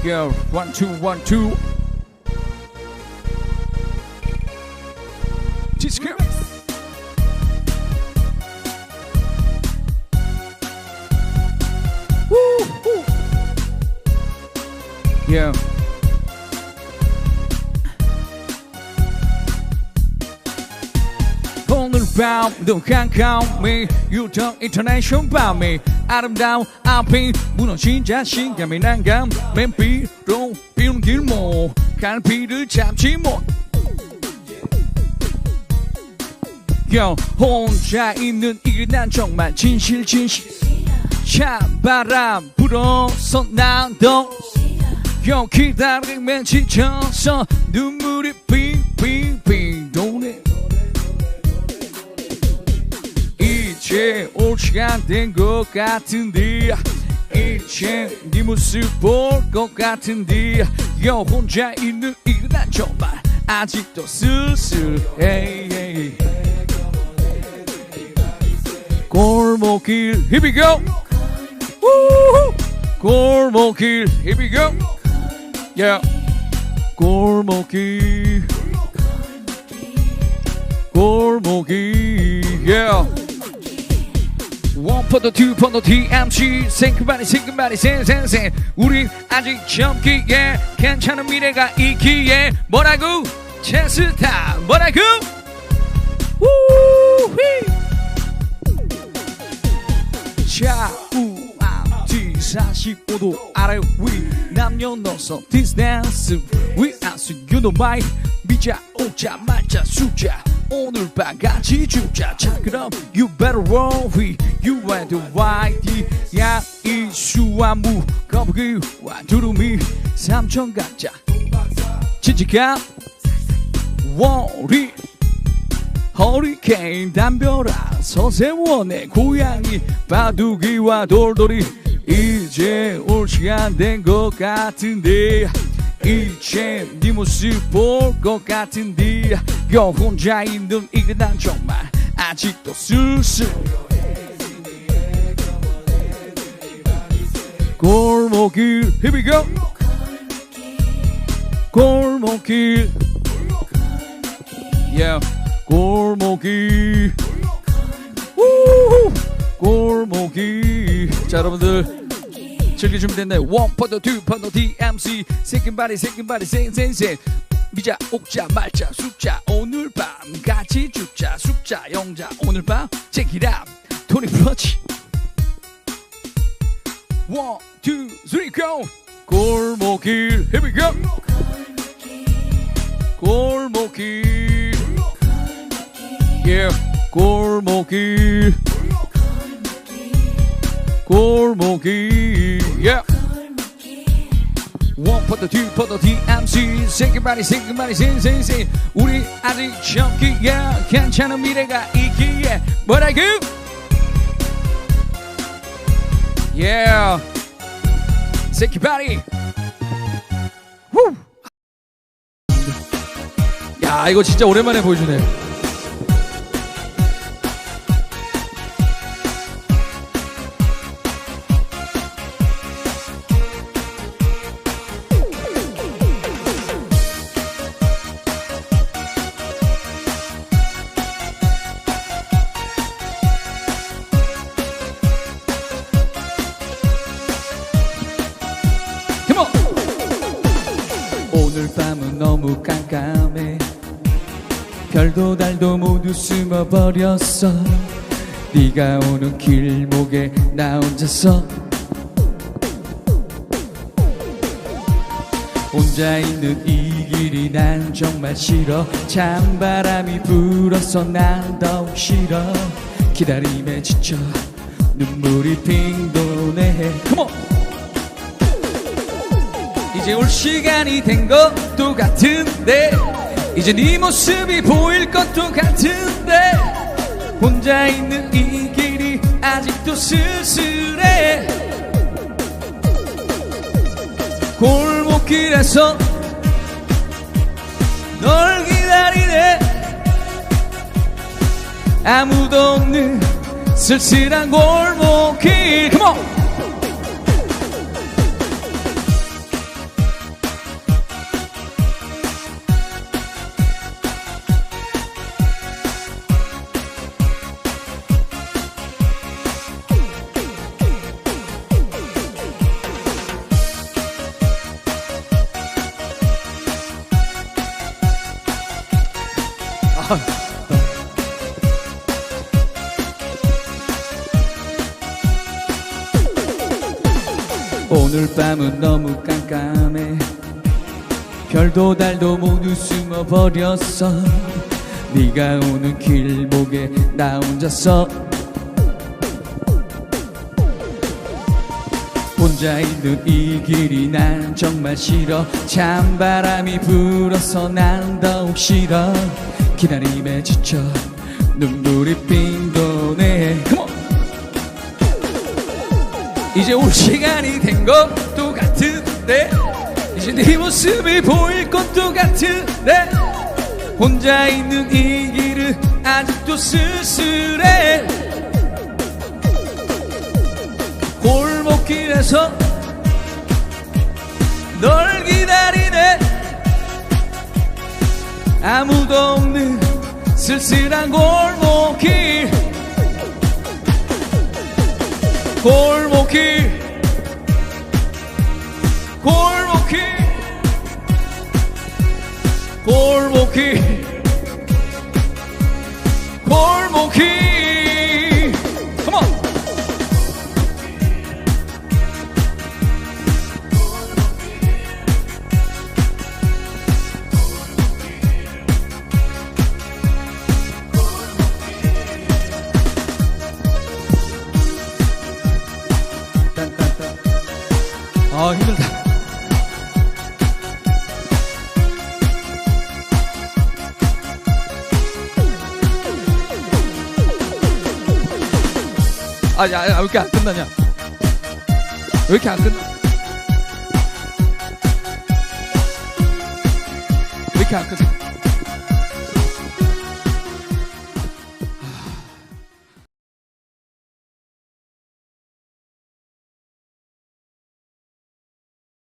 Yo, 1, 2, 1, 2. Disco. Woo, woo. Yeah. 오늘 밤도 가까움이 유통 인터내셔널 밤이 아름다운 앞이 무너진 자신감이 난감 맨 비로 비운 길목 갈피를 잡지 못 혼자 있는 이 난 정말 진실 찬바람 불어서 난도 기다림에 지쳐서 눈물이 빙빙빙 도네 이제 올 시간 된 것 같은데 이제 네 모습 볼 것 같은데 혼자 있는 이 난 정말 아직도 쓸쓸해 골목길 here we go 골목길 here we go yeah 골목길 yeah One for the two for the TMC 생각만이 생생 우린 아직 젊기에 괜찮은 미래가 있기에 뭐라고 최스타 뭐라고 우휘 좌우 앞뒤 45도 아래 위 남녀노소 디스댄스 We ask you know why 미자 오자 말자 숫자 오늘 밤 같이 죽자 자 그럼 You better roll with You and the white 야 이수와 무 거북이와 두루미 삼천 각자 진직한 월이 허리케인 담벼락 서세워 내 고양이 바둑이와 돌돌이 이제 올 시간 된 것 같은데 이제 네 모습 볼 것 같은데 혼자 있는 이게 난 정말 아직도 쓸쓸 골목길 here we go 골목길 yeah 골목길 골목길 자 여러분들 즐길 준비됐나요? 1 for the 2 for the DMC 새끼발이 생 미자 옥자 말자 숫자 오늘 밤 같이 죽자 숫자 영자 오늘 밤 check it out 토니 프러치 1, 2, 3 go 골목길 here we go 골목길 yeah 골목길 yeah 1 for the 2 for the DMC 생각만이 생 우리 아직 젊기에 괜찮은 미래가 있기에 뭐라고 yeah 새끼발이 야 이거 진짜 오랜만에 보여주네 오늘 밤은 너무 깜깜해 별도 달도 모두 숨어버렸어 네가 오는 길목에 나 혼자서 혼자 있는 이 길이 난 정말 싫어 찬바람이 불어서 난 더욱 싫어 기다림에 지쳐 눈물이 핑 도네 Come on! 이제 올 시간이 된 것도 같은데 이제 네 모습이 보일 것도 같은데 혼자 있는 이 길이 아직도 쓸쓸해 골목길에서 널 기다리네 아무도 없는 쓸쓸한 골목길 Come on! 오늘 밤은 너무 깜깜해. 별도 달도 모두 숨어버렸어. 네가 오는 길목에 나 혼자서 혼자 있는 이 길이 난 정말 싫어. 찬바람이 불어서 난 더욱 싫어. 기다림에 지쳐 눈물이 빙 도네. Come on! 이제 올 시간이 된 것도 같은데, 이제 네 모습이 보일 것도 같은데, 혼자 있는 이 길은 아직도 쓸쓸해. 골목길에서 널 기다리네. 아무도 없는 쓸쓸한 골목길. 골목길 골목길 골목길 골목길. Come on. 아, 힘들다. 야, 왜 이렇게 안 끝나냐? 왜 이렇게 안 끝나? 왜 이렇게 안 끝나?